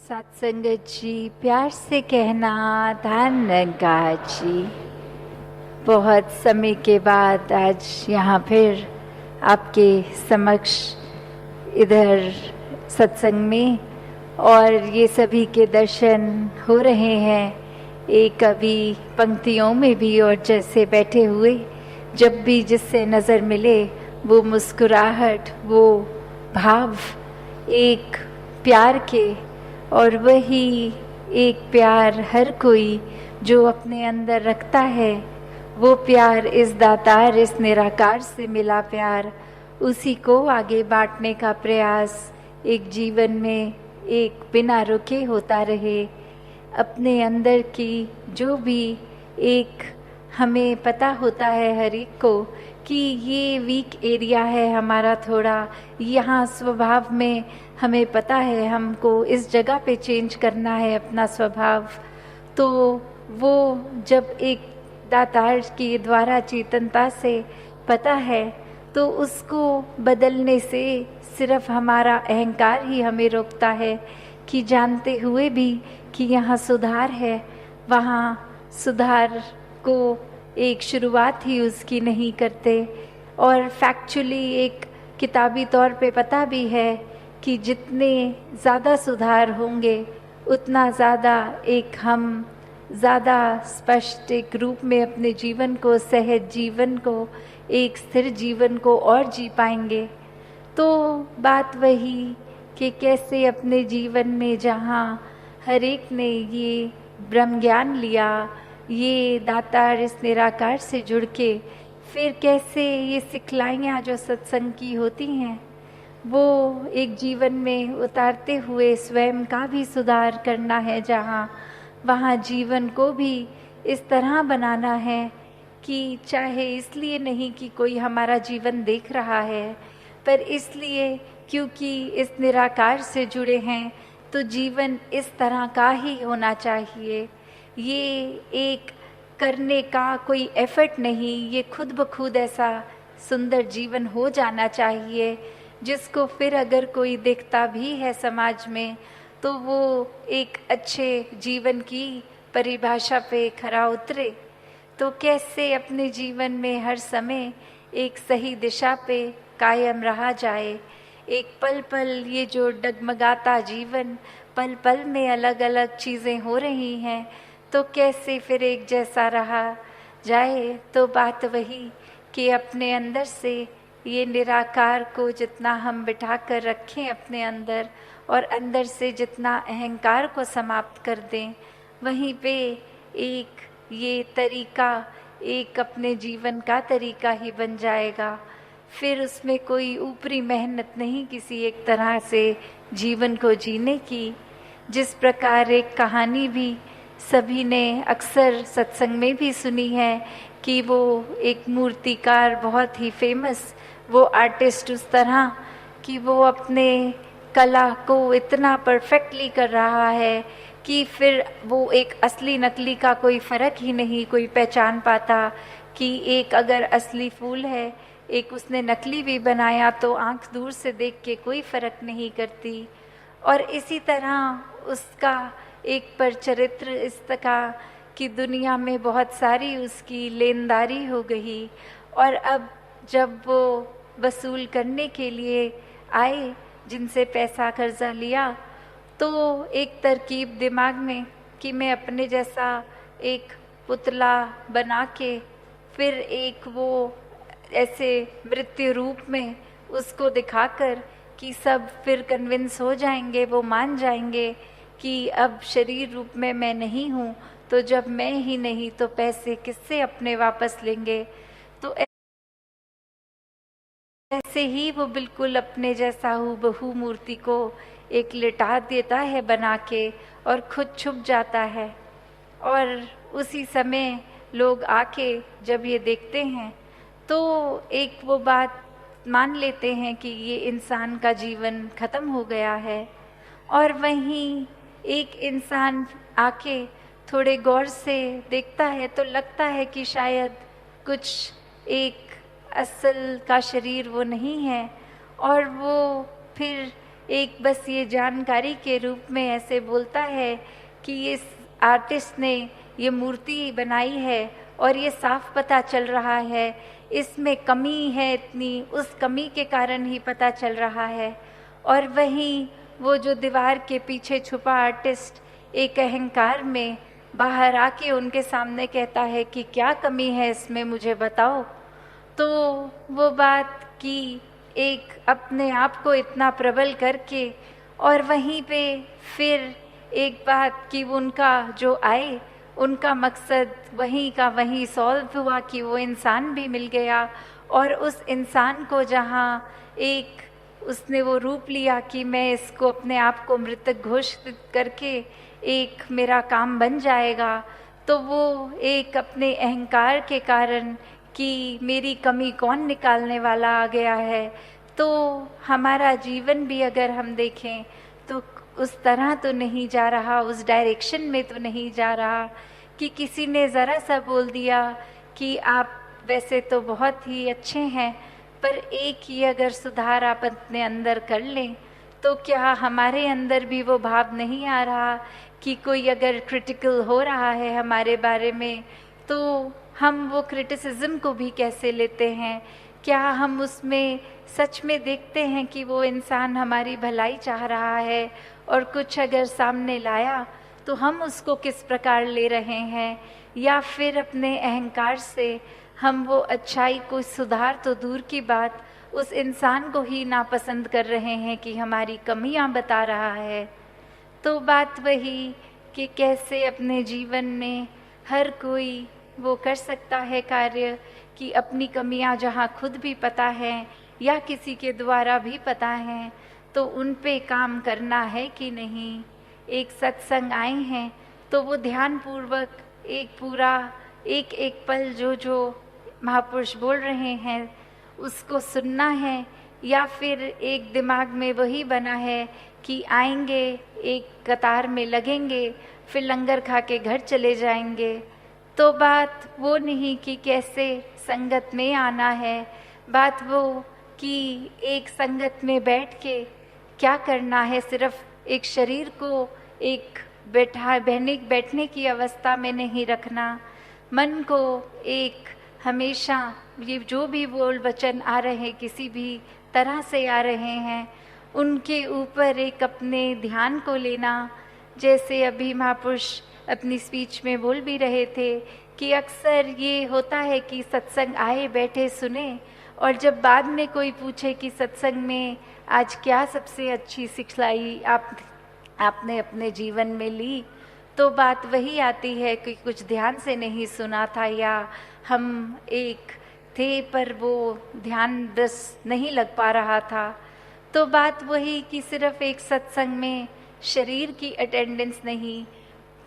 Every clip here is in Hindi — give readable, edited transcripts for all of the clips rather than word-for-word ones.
सत्संगत जी, प्यार से कहना धन्यगा जी। बहुत समय के बाद आज यहाँ फिर आपके समक्ष इधर सत्संग में और ये सभी के दर्शन हो रहे हैं। एक अभी पंक्तियों में भी और जैसे बैठे हुए जब भी जिससे नज़र मिले वो मुस्कुराहट, वो भाव एक प्यार के, और वही एक प्यार हर कोई जो अपने अंदर रखता है, वो प्यार इस दातार, इस निराकार से मिला प्यार, उसी को आगे बांटने का प्रयास एक जीवन में एक बिना रुके होता रहे। अपने अंदर की जो भी एक हमें पता होता है हर एक को कि ये वीक एरिया है हमारा, थोड़ा यहाँ स्वभाव में हमें पता है हमको इस जगह पे चेंज करना है अपना स्वभाव, तो वो जब एक दातार के द्वारा चेतनता से पता है तो उसको बदलने से सिर्फ हमारा अहंकार ही हमें रोकता है कि जानते हुए भी कि यहाँ सुधार है, वहाँ सुधार को एक शुरुआत ही उसकी नहीं करते। और फैक्चुअली एक किताबी तौर पे पता भी है कि जितने ज़्यादा सुधार होंगे उतना ज़्यादा एक हम ज़्यादा स्पष्ट एक रूप में अपने जीवन को, सहज जीवन को, एक स्थिर जीवन को और जी पाएंगे। तो बात वही कि कैसे अपने जीवन में जहाँ हर एक ने ये ब्रह्म ज्ञान लिया, ये दातार इस निराकार से जुड़ के फिर कैसे ये सिखलाइयाँ जो सत्संग की होती हैं वो एक जीवन में उतारते हुए स्वयं का भी सुधार करना है, जहाँ वहाँ जीवन को भी इस तरह बनाना है कि चाहे इसलिए नहीं कि कोई हमारा जीवन देख रहा है, पर इसलिए क्योंकि इस निराकार से जुड़े हैं तो जीवन इस तरह का ही होना चाहिए। ये एक करने का कोई एफर्ट नहीं, ये खुद ब खुद ऐसा सुंदर जीवन हो जाना चाहिए जिसको फिर अगर कोई देखता भी है समाज में तो वो एक अच्छे जीवन की परिभाषा पे खरा उतरे। तो कैसे अपने जीवन में हर समय एक सही दिशा पे कायम रहा जाए, एक पल पल ये जो डगमगाता जीवन, पल पल में अलग अलग चीज़ें हो रही हैं, तो कैसे फिर एक जैसा रहा जाए। तो बात वही कि अपने अंदर से ये निराकार को जितना हम बिठा कर रखें अपने अंदर, और अंदर से जितना अहंकार को समाप्त कर दें, वहीं पे एक ये तरीका एक अपने जीवन का तरीका ही बन जाएगा। फिर उसमें कोई ऊपरी मेहनत नहीं किसी एक तरह से जीवन को जीने की। जिस प्रकार एक कहानी भी सभी ने अक्सर सत्संग में भी सुनी है कि वो एक मूर्तिकार बहुत ही फेमस, वो आर्टिस्ट उस तरह कि वो अपने कला को इतना परफेक्टली कर रहा है कि फिर वो एक असली नकली का कोई फ़र्क ही नहीं कोई पहचान पाता कि एक अगर असली फूल है, एक उसने नकली भी बनाया तो आंख दूर से देख के कोई फ़र्क नहीं करती। और इसी तरह उसका एक पर चरित्र इस तरह की दुनिया में बहुत सारी उसकी लेनदारी हो गई, और अब जब वो वसूल करने के लिए आए जिनसे पैसा कर्जा लिया, तो एक तरकीब दिमाग में कि मैं अपने जैसा एक पुतला बना के फिर एक वो ऐसे मृत्यु रूप में उसको दिखाकर कि सब फिर कन्विंस हो जाएंगे, वो मान जाएंगे कि अब शरीर रूप में मैं नहीं हूँ, तो जब मैं ही नहीं तो पैसे किससे अपने वापस लेंगे। तो ऐसे ही वो बिल्कुल अपने जैसा हूबहू मूर्ति को एक लिटा देता है बना के और खुद छुप जाता है। और उसी समय लोग आके जब ये देखते हैं तो एक वो बात मान लेते हैं कि ये इंसान का जीवन खत्म हो गया है। और वहीं एक इंसान आके थोड़े गौर से देखता है तो लगता है कि शायद कुछ एक असल का शरीर वो नहीं है, और वो फिर एक बस ये जानकारी के रूप में ऐसे बोलता है कि इस आर्टिस्ट ने ये मूर्ति बनाई है और ये साफ पता चल रहा है इसमें कमी है इतनी, उस कमी के कारण ही पता चल रहा है। और वहीं वो जो दीवार के पीछे छुपा आर्टिस्ट एक अहंकार में बाहर आके उनके सामने कहता है कि क्या कमी है इसमें, मुझे बताओ। तो वो बात की एक अपने आप को इतना प्रबल करके, और वहीं पे फिर एक बात कि उनका जो आए उनका मकसद वहीं का वहीं सॉल्व हुआ कि वो इंसान भी मिल गया। और उस इंसान को जहाँ एक उसने वो रूप लिया कि मैं इसको अपने आप को मृतक घोषित करके एक मेरा काम बन जाएगा, तो वो एक अपने अहंकार के कारण कि मेरी कमी कौन निकालने वाला आ गया है। तो हमारा जीवन भी अगर हम देखें तो उस तरह तो नहीं जा रहा, उस डायरेक्शन में तो नहीं जा रहा कि किसी ने ज़रा सा बोल दिया कि आप वैसे तो बहुत ही अच्छे हैं, पर एक ही अगर सुधार आप अपने अंदर कर लें, तो क्या हमारे अंदर भी वो भाव नहीं आ रहा कि कोई अगर क्रिटिकल हो रहा है हमारे बारे में, तो हम वो क्रिटिसिज्म को भी कैसे लेते हैं? क्या हम उसमें सच में देखते हैं कि वो इंसान हमारी भलाई चाह रहा है, और कुछ अगर सामने लाया तो हम उसको किस प्रकार ले रहे हैं? या फिर अपने अहंकार से हम वो अच्छाई को सुधार तो दूर की बात, उस इंसान को ही नापसंद कर रहे हैं कि हमारी कमियां बता रहा है। तो बात वही कि कैसे अपने जीवन में हर कोई वो कर सकता है कार्य कि अपनी कमियां जहाँ खुद भी पता है या किसी के द्वारा भी पता है, तो उन पे काम करना है कि नहीं। एक सत्संग आए हैं तो वो ध्यान पूर्वक एक पूरा एक एक पल जो जो महापुरुष बोल रहे हैं उसको सुनना है, या फिर एक दिमाग में वही बना है कि आएंगे एक कतार में लगेंगे फिर लंगर खा के घर चले जाएंगे। तो बात वो नहीं कि कैसे संगत में आना है, बात वो कि एक संगत में बैठ के क्या करना है। सिर्फ एक शरीर को एक बैठने की अवस्था में नहीं रखना, मन को एक हमेशा ये जो भी बोल वचन आ रहे किसी भी तरह से आ रहे हैं उनके ऊपर एक अपने ध्यान को लेना। जैसे अभी महापुरुष अपनी स्पीच में बोल भी रहे थे कि अक्सर ये होता है कि सत्संग आए बैठे सुने, और जब बाद में कोई पूछे कि सत्संग में आज क्या सबसे अच्छी सिखलाई आपने अपने जीवन में ली, तो बात वही आती है कि कुछ ध्यान से नहीं सुना था, या हम एक थे पर वो ध्यान बस नहीं लग पा रहा था। तो बात वही कि सिर्फ एक सत्संग में शरीर की अटेंडेंस नहीं,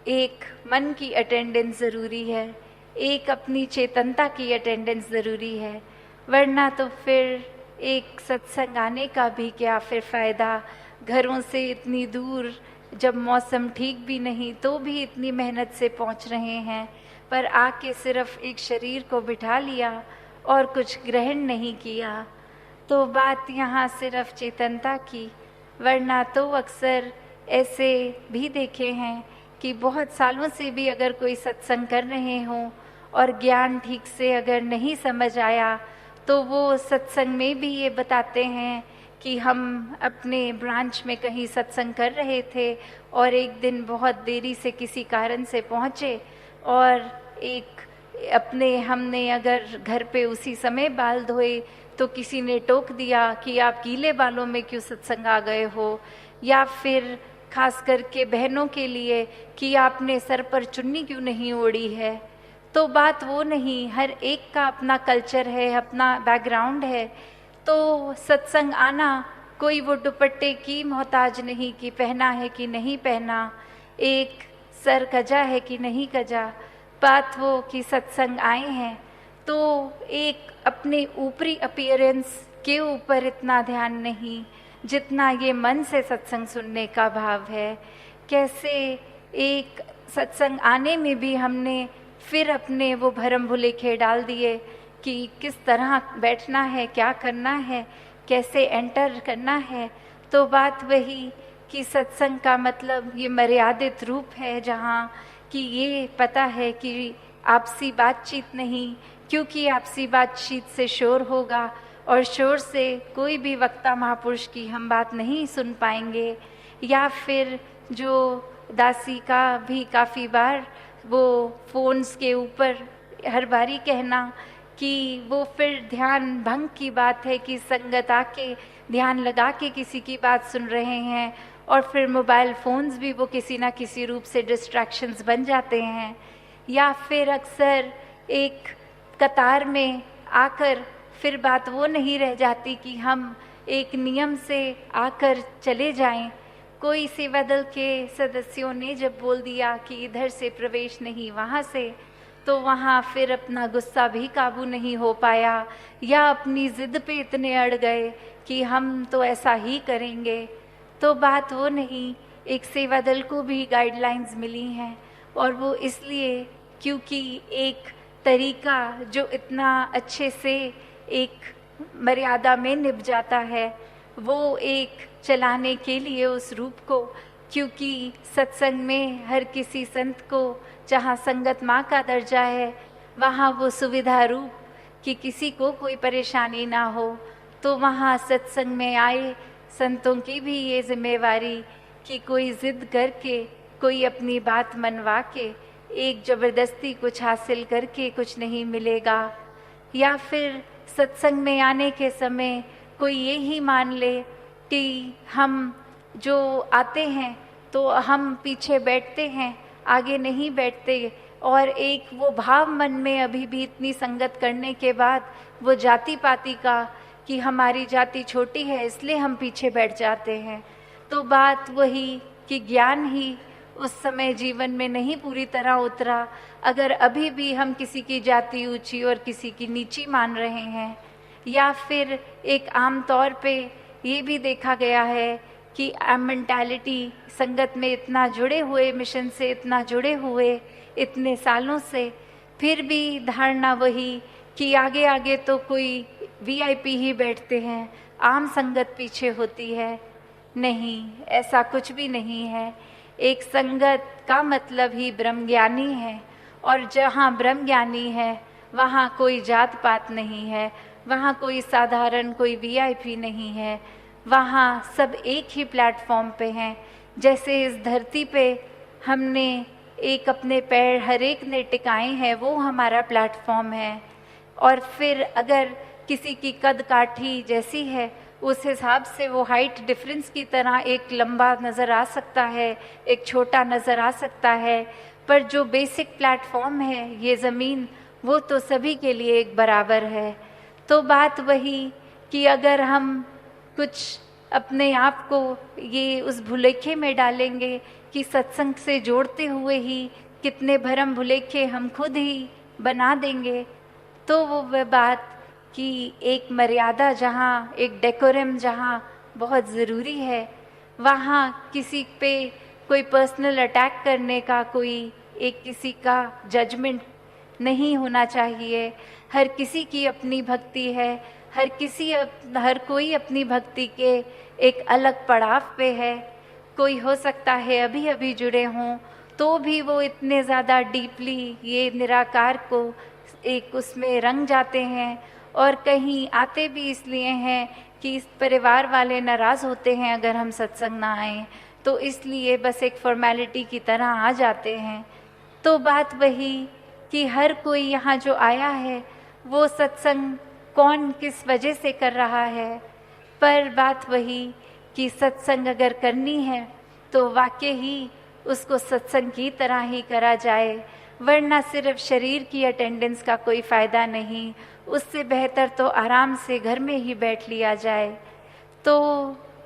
एक मन की अटेंडेंस ज़रूरी है, एक अपनी चेतनता की अटेंडेंस ज़रूरी है। वरना तो फिर एक सत्संग आने का भी क्या फिर फ़ायदा। घरों से इतनी दूर, जब मौसम ठीक भी नहीं तो भी इतनी मेहनत से पहुंच रहे हैं, पर आके सिर्फ एक शरीर को बिठा लिया और कुछ ग्रहण नहीं किया। तो बात यहाँ सिर्फ चेतनता की। वरना तो अक्सर ऐसे भी देखे हैं कि बहुत सालों से भी अगर कोई सत्संग कर रहे हों और ज्ञान ठीक से अगर नहीं समझ आया, तो वो सत्संग में भी ये बताते हैं कि हम अपने ब्रांच में कहीं सत्संग कर रहे थे और एक दिन बहुत देरी से किसी कारण से पहुँचे, और एक अपने हमने अगर घर पे उसी समय बाल धोए तो किसी ने टोक दिया कि आप गीले बालों में क्यों सत्संग आ गए हो, या फिर खास करके बहनों के लिए कि आपने सर पर चुन्नी क्यों नहीं ओढ़ी है। तो बात वो नहीं, हर एक का अपना कल्चर है, अपना बैकग्राउंड है। तो सत्संग आना कोई वो दुपट्टे की मोहताज नहीं कि पहना है कि नहीं पहना, एक सर कजा है कि नहीं कजा। बात वो कि सत्संग आए हैं तो एक अपने ऊपरी अपीयरेंस के ऊपर इतना ध्यान नहीं जितना ये मन से सत्संग सुनने का भाव है। कैसे एक सत्संग आने में भी हमने फिर अपने वो भरम भुलेखे डाल दिए कि किस तरह बैठना है, क्या करना है, कैसे एंटर करना है। तो बात वही कि सत्संग का मतलब ये मर्यादित रूप है, जहाँ कि ये पता है कि आपसी बातचीत नहीं, क्योंकि आपसी बातचीत से शोर होगा और शोर से कोई भी वक्ता महापुरुष की हम बात नहीं सुन पाएंगे। या फिर जो दासी का भी काफ़ी बार वो फ़ोन्स के ऊपर हर बारी कहना कि वो फिर ध्यान भंग की बात है कि संगत आके ध्यान लगा के किसी की बात सुन रहे हैं, और फिर मोबाइल फ़ोन्स भी वो किसी ना किसी रूप से डिस्ट्रैक्शंस बन जाते हैं। या फिर अक्सर एक कतार में आकर फिर बात वो नहीं रह जाती कि हम एक नियम से आकर चले जाएं। कोई सेवा दल के सदस्यों ने जब बोल दिया कि इधर से प्रवेश नहीं वहाँ से, तो वहाँ फिर अपना गुस्सा भी काबू नहीं हो पाया, या अपनी ज़िद पे इतने अड़ गए कि हम तो ऐसा ही करेंगे। तो बात वो नहीं, एक सेवा दल को भी गाइडलाइंस मिली हैं, और वो इसलिए क्योंकि एक तरीका जो इतना अच्छे से एक मर्यादा में निभ जाता है, वो एक चलाने के लिए उस रूप को, क्योंकि सत्संग में हर किसी संत को जहाँ संगत माँ का दर्जा है वहाँ वो सुविधा रूप कि किसी को कोई परेशानी ना हो, तो वहाँ सत्संग में आए संतों की भी ये जिम्मेवारी कि कोई ज़िद करके, कोई अपनी बात मनवा के, एक ज़बरदस्ती कुछ हासिल करके कुछ नहीं मिलेगा। या फिर सत्संग में आने के समय कोई ये ही मान ले कि हम जो आते हैं तो हम पीछे बैठते हैं, आगे नहीं बैठते, और एक वो भाव मन में अभी भी इतनी संगत करने के बाद वो जाति पाति का कि हमारी जाति छोटी है इसलिए हम पीछे बैठ जाते हैं। तो बात वही कि ज्ञान ही उस समय जीवन में नहीं पूरी तरह उतरा, अगर अभी भी हम किसी की जाति ऊंची और किसी की नीची मान रहे हैं। या फिर एक आम तौर पे ये भी देखा गया है कि मेंटालिटी संगत में इतना जुड़े हुए, मिशन से इतना जुड़े हुए इतने सालों से, फिर भी धारणा वही कि आगे आगे तो कोई वीआईपी ही बैठते हैं, आम संगत पीछे होती है। नहीं, ऐसा कुछ भी नहीं है। एक संगत का मतलब ही ब्रह्मज्ञानी है, और जहाँ ब्रह्मज्ञानी है वहाँ कोई जात पात नहीं है, वहाँ कोई साधारण, कोई वीआईपी नहीं है, वहाँ सब एक ही प्लेटफॉर्म पे हैं। जैसे इस धरती पे हमने एक अपने पैर हर एक ने टिकाए हैं, वो हमारा प्लेटफॉर्म है। और फिर अगर किसी की कद काठी जैसी है, उस हिसाब से वो हाइट डिफरेंस की तरह एक लंबा नज़र आ सकता है, एक छोटा नज़र आ सकता है, पर जो बेसिक प्लेटफॉर्म है ये ज़मीन, वो तो सभी के लिए एक बराबर है। तो बात वही कि अगर हम कुछ अपने आप को ये उस भुलेखे में डालेंगे कि सत्संग से जोड़ते हुए ही कितने भरम भुलेखे हम खुद ही बना देंगे, तो वो वह बात कि एक मर्यादा जहाँ, एक डेकोरम जहाँ बहुत ज़रूरी है, वहाँ किसी पे कोई पर्सनल अटैक करने का, कोई एक किसी का जजमेंट नहीं होना चाहिए। हर किसी की अपनी भक्ति है, हर कोई अपनी भक्ति के एक अलग पड़ाव पे है। कोई हो सकता है अभी अभी जुड़े हों तो भी वो इतने ज़्यादा डीपली ये निराकार को एक उसमें रंग जाते हैं, और कहीं आते भी इसलिए हैं कि इस परिवार वाले नाराज़ होते हैं अगर हम सत्संग ना आएँ, तो इसलिए बस एक फॉर्मेलिटी की तरह आ जाते हैं। तो बात वही कि हर कोई यहाँ जो आया है वो सत्संग कौन किस वजह से कर रहा है, पर बात वही कि सत्संग अगर करनी है तो वाकई ही उसको सत्संग की तरह ही करा जाए, वरना सिर्फ शरीर की अटेंडेंस का कोई फ़ायदा नहीं। उससे बेहतर तो आराम से घर में ही बैठ लिया जाए। तो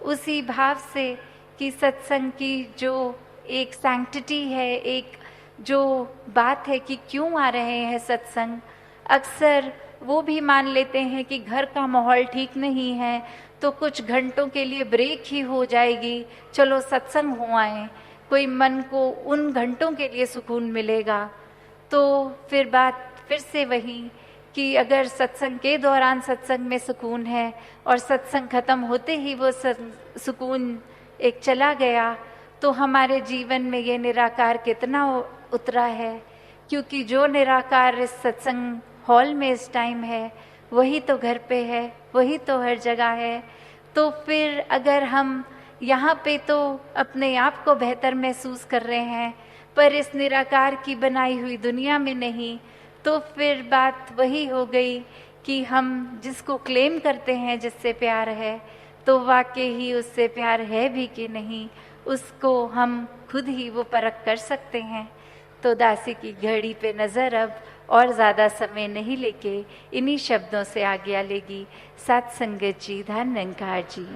उसी भाव से कि सत्संग की जो एक सैंक्टिटी है, एक जो बात है कि क्यों आ रहे हैं सत्संग, अक्सर वो भी मान लेते हैं कि घर का माहौल ठीक नहीं है तो कुछ घंटों के लिए ब्रेक ही हो जाएगी, चलो सत्संग हो आए, कोई मन को उन घंटों के लिए सुकून मिलेगा। तो फिर बात फिर से वही कि अगर सत्संग के दौरान सत्संग में सुकून है और सत्संग खत्म होते ही वो सुकून एक चला गया, तो हमारे जीवन में ये निराकार कितना उतरा है। क्योंकि जो निराकार इस सत्संग हॉल में इस टाइम है, वही तो घर पे है, वही तो हर जगह है। तो फिर अगर हम यहाँ पे तो अपने आप को बेहतर महसूस कर रहे हैं, पर इस निराकार की बनाई हुई दुनिया में नहीं, तो फिर बात वही हो गई कि हम जिसको क्लेम करते हैं जिससे प्यार है, तो वाकई ही उससे प्यार है भी कि नहीं, उसको हम खुद ही वो परख कर सकते हैं। तो दासी की घड़ी पे नज़र अब और ज़्यादा समय नहीं लेके इन्हीं शब्दों से आज्ञा लेगी। सत्संगत जी, धन निरंकार जी।